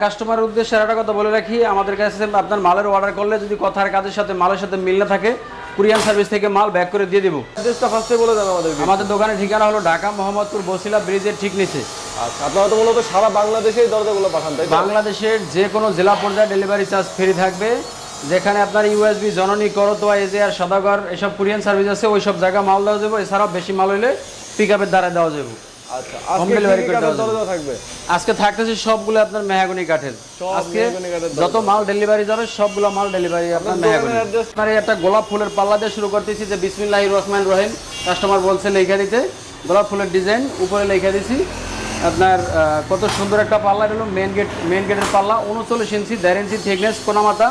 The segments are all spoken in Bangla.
কাস্টমারের উদ্দেশ্যে একটা কথা বলে রাখি, আমাদের কাছে আপনার মালের অর্ডার করলে যদি কথার কাজের সাথে মালের সাথে মিল না থাকে, কুরিয়ার সার্ভিস থেকে মাল ব্যাক করে দিয়ে দেবো। অ্যাড্রেসটা ফার্স্টে বলে দেন আমাদের। আমাদের দোকানের ঠিকানা হলো ঢাকা মোহাম্মদপুর বসিলা ব্রিজের ঠিক নিচে। আচ্ছা, আপনারা তো মূলত সারা বাংলাদেশেই দরজাগুলো পাঠান, তাই তো? বাংলাদেশের যে কোনো জেলা পর্যায়ে ডেলিভারি চার্জ ফ্রি থাকবে। যেখানে আপনার ইউএসবি, জননী, করতোয়া, এজেআর, সদাগর এসব কুরিয়ার সার্ভিস আছে, ওই সব জায়গায় মাল দেওয়া যাবে। এছাড়াও বেশি মাল হইলে পিক আপের দ্বারা দেওয়া যাবে। আচ্ছা, আজকে ডেলিভারি করে দরজা থাকবে? আজকে থাকতেছে সবগুলো আপনার মেহগনি কাঠের। আজকে যত মাল ডেলিভারি যাবে সবগুলো মাল ডেলিভারি আপনার মেহগনি। আপনার একটা গোলাপ ফুলের পাল্লা দিয়ে শুরু করতেছি যে বিসমিল্লাহির রহমানির রহিম। কাস্টমার বলছে লেখা দিতে, গোলাপ ফুলের ডিজাইন উপরে লেখা দিছি। আপনার কত সুন্দর একটা পাল্লা। এটা হলো মেন গেটের পাল্লা, 39 ইঞ্চি, 1.5 ইঞ্চি থিকনেস, কোনামাতা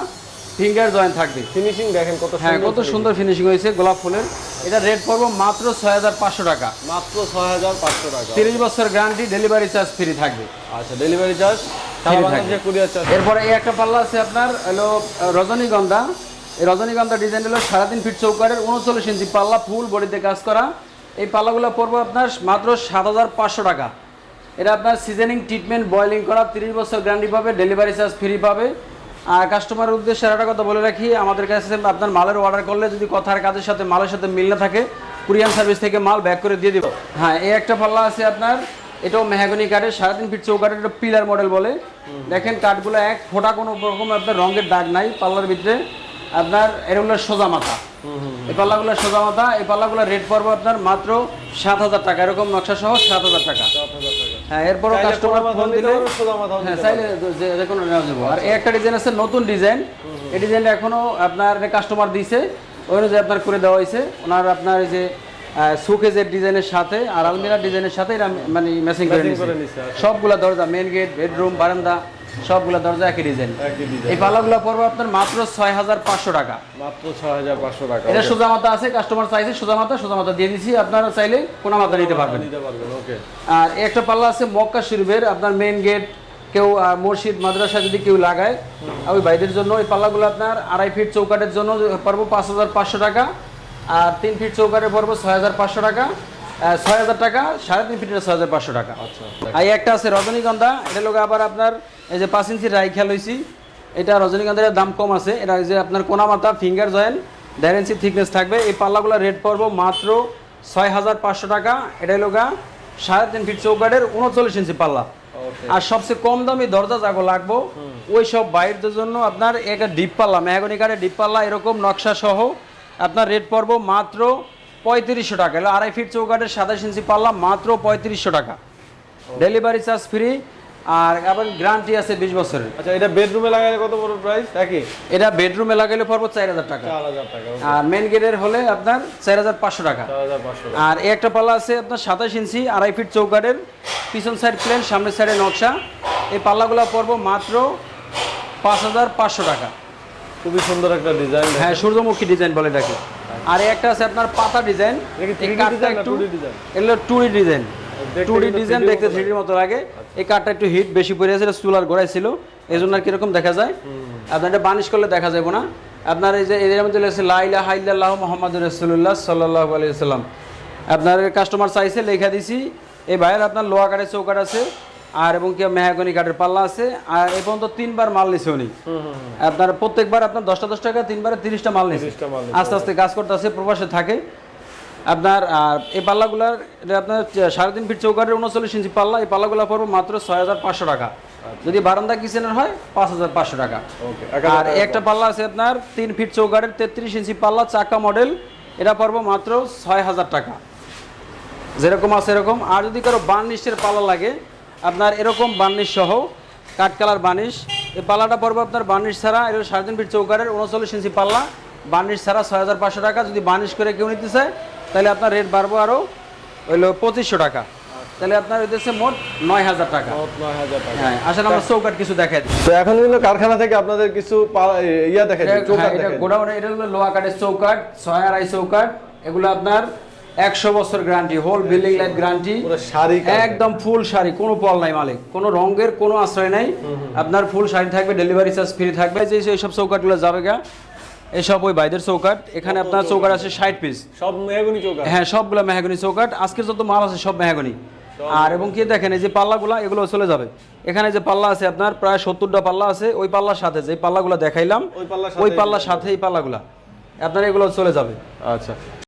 ফিঙ্গার জয়েন্ট থাকবে। ফিনিশিং দেখেন কত সুন্দর। হ্যাঁ, কত সুন্দর ফিনিশিং হয়েছে গোলাপ ফুলের। এটা রেট পড়বো মাত্র 6500 টাকা। মাত্র 6500 টাকা। 30 বছর গ্যারান্টি, ডেলিভারি চার্জ ফ্রি থাকবে। আচ্ছা, ডেলিভারি চার্জ সারা বাংলাদেশে কুরিয়ার চার্জ। এরপরে এই একটা পাল্লা আছে আপনার হলো রজনীগন্ধা। এই রজনীগন্ধা ডিজাইন হলো 3.5 ফিট চৌকারের, 39 ইঞ্চি পাল্লা, ফুল বডিতে কাজ করা। এই পাল্লাগুলো পড়বো আপনার মাত্র 7500 টাকা। এটা আপনার সিজনিং ট্রিটমেন্ট, বয়লিং করা, 30 বছর গ্যারান্টি পাবে, ডেলিভারি চার্জ ফ্রি পাবে। আর কাস্টমারের উদ্দেশ্যে একটা কথা বলে রাখি, আমাদের কাছে আপনার মালের অর্ডার করলে যদি কথার কাজের সাথে মালের সাথে মিল না থাকে, কুরিয়ার সার্ভিস থেকে মাল ব্যাক করে দিয়ে দিব। হ্যাঁ, এই একটা পাল্লা আছে আপনার, এটাও মেহগনি কাঠের, 3.5 ফিট চৌকাঠের, এটা পিলার মডেল বলে। দেখেন কাঠগুলো এক ফোঁটা কোনো রকম আপনার রঙের দাগ নাই পাল্লার ভিতরে। আপনার এগুলো সোজা মাথা, এই পাল্লাগুলো সোজা মাথা। এই পাল্লাগুলো রেট পড়বো আপনার মাত্র 7000 টাকা, এরকম নকশা সহ 7000 টাকা। হ্যাঁ, এরপরও কাস্টমার ফোন দিলে হ্যাঁ চাইলে যে কোনো নেওয়া যাবো। আর এই একটা ডিজাইন আছে নতুন ডিজাইন, এই ডিজাইনটা এখনও আপনার কাস্টমার দিয়েছে, ওই অনুযায়ী আপনার করে দেওয়া হয়েছে। ওনার আপনার এই যে শোকেজের ডিজাইনের সাথে আর আলমিরার ডিজাইনের সাথে এরা মানে ম্যাচিং করে নিয়েছে। সবগুলা দরজা, মেন গেট, বেডরুম, বারান্দা সবগুলা দরজা একই ডিজাইন। এই পাল্লাগুলো পড়বে আপনার মাত্র 6500 টাকা। মাত্র 6500 টাকা। এটা সোজা মাথা আছে, কাস্টমার চাইছে সোজা মাথা দিয়ে দিছি। আপনারা চাইলে কোনা মাথা নিতে পারবেন। ওকে। আর একটা পাল্লা আছে মক্কা শরীফের, আপনার মেন গেট, কেউ মসজিদ, মাদ্রাসা যদি কেউ লাগায় ওই বাইরের জন্য। এই পাল্লাগুলো আপনার 2.5 ফিট চৌকাঠের জন্য পড়বো 5500 টাকা। আর 3 ফিট চৌকাঠে পড়বো 6500 টাকা। 6000 টাকা, 3.5 ফিটের 6500 টাকা। আচ্ছা। আর একটা আছে রজনীগন্ধা, এটা লোক আবার আপনার এই যে 5 ইঞ্চি রাই খেয়াল হয়েছি। এটা রজনীগন্ধার দাম কম আছে। এটা যে আপনার কোনা মাথা, ফিঙ্গার জয়েন্ট, 1.5 ইঞ্চি থিকনেস থাকবে। এই পাল্লাগুলো রেট পড়বো মাত্র 6500 টাকা। এটা লোক 3.5 ফিট চৌকাঠের, 39 ইঞ্চি পাল্লা। আর সবচেয়ে কম দামি দরজা যাগো লাগবো ওই সব বাইরের জন্য আপনার একটা ডিপ পাল্লা, মেহগনি কাঠের ডিপ পাল্লা, এরকম নকশা সহ আপনার রেট পড়বো মাত্র 3500 টাকা। এলো 2.5 ফিট চৌকাঠের 27 ইঞ্চি পাল্লা, মাত্র 3500 টাকা, ডেলিভারি চার্জ ফ্রি। আর আবার গ্যারান্টি আছে 20 বছরের। আচ্ছা, এটা বেডরুমে লাগালে কত বড় প্রাইস একই? এটা বেডরুমে লাগাইলে পড়বো 4000 টাকা। 4000 টাকা। আর মেন গেটের হলে আপনার 4500 টাকা। 4500। আর এই একটা পাল্লা আছে আপনার 27 ইঞ্চি 2.5 ফিট চৌকাঠের, পিছন সাইড প্লেন, সামনের সাইডে নকশা। এই পাল্লাগুলো পড়বো মাত্র 5500 টাকা। খুবই সুন্দর একটা ডিজাইন। হ্যাঁ, সূর্যমুখী ডিজাইন বলে এটাকে। আর এই একটা আছে আপনার পাতা ডিজাইন, এই কাঠটা একটু 2D ডিজাইন। 2D ডিজাইন দেখতে 3D মতো লাগে। এই কাঠটা একটু হিট বেশি পড়ে আছে, চুলার গোড়ায় ছিল, এই জন্য আর কিরকম দেখা যায়। আপনার এটা বানিশ করলে দেখা যাবে না। আপনার এই যে এর মধ্যে লেখছে লা ইলাহা ইল্লাল্লাহু মুহাম্মাদুর রাসূলুল্লাহ সাল্লাল্লাহু আলাইহি ওয়াসাল্লাম। আপনার কাস্টমার চাইছে লেখা দিছি। এই ভাইয়ের আপনার লোহা কাঠের চৌকাঠ আছে, আর এবং কি মেহগনি কাঠের পাল্লা আছে। আর এই পর্যন্ত 3বার মাল নিছে উনি। আপনার প্রত্যেকবার আপনার 10 টাকা, 3বারে 30টা মাল নিছে। আস্তে আস্তে কাজ করতে আছে, প্রবাসে থাকে আপনার। আর এই পাল্লাগুলার আপনার 3.5 ফিট চৌকাঠের, 39 ইঞ্চি পাল্লা। এই পাল্লাগুলো পড়বো মাত্র 6500 টাকা। যদি বারান্দা কিচেনের হয় 5500 টাকা। আর একটা পাল্লা আছে আপনার 3 ফিট চৌকাঠের, 33 ইঞ্চি পাল্লা, চাকা মডেল। এটা পড়বো মাত্র 6000 টাকা। যেরকম আছে এরকম। আর যদি কারো বার্নিশের পাল্লা লাগে আপনার, এরকম বার্নিশ সহ কাঠ কালার বার্নিশ, এই পাল্লাটা পড়বো আপনার বার্নিশ ছাড়া। এটা 3.5 ফিট চৌকাঠের, 39 ইঞ্চি পাল্লা, বার্নিশ ছাড়া 6500 টাকা। যদি বার্নিশ করে কেউ নিতে চায় তাহলে আপনার রেট বাড়বো আরও হইলো 2500 টাকা। তাহলে আপনার হইতেছে মোট 9000 টাকা। 9000 টাকা। হ্যাঁ, আসলে আমরা চৌকাঠ কিছু দেখাই দিই। তো এখন কিন্তু কারখানা থেকে আপনাদের কিছু ইয়া দেখাই দিই, চৌকাঠ দেখাই দিই। গোডাউনে এটা হলো লোহা কাঠের চৌকাঠ, 6 চৌকাঠ। এগুলো আপনার 100 বছর guarantee, whole building life guarantee, একদম ফুল শাড়ি, কোনো পল নাই মালিক, কোনো রঙের কোনো আশ্রয় নাই। আপনার ফুল শাড়ি থাকবে, ডেলিভারি চার্জ ফ্রি থাকবে। যে এইসব চৌকাঠগুলো যাবে গা, এসব ওই বাইদের চৌকাঠ। এখানে আপনার চৌকাঠ আছে 60 পিস, সব মেহগনি চৌকাঠ। হ্যাঁ, সবগুলো মেহগনি চৌকাঠ। আজকের যত মাল আছে সব মেহগনি। আর এবং কি দেখেন এই যে পাল্লাগুলা এগুলো চলে যাবে। এখানে যে পাল্লা আছে আপনার প্রায় 70টা পাল্লা আছে, ওই পাল্লার সাথে যে পাল্লাগুলো দেখাইলাম ওই পাল্লার ওই পাল্লার সাথে এই পাল্লাগুলা আপনার এগুলো চলে যাবে। আচ্ছা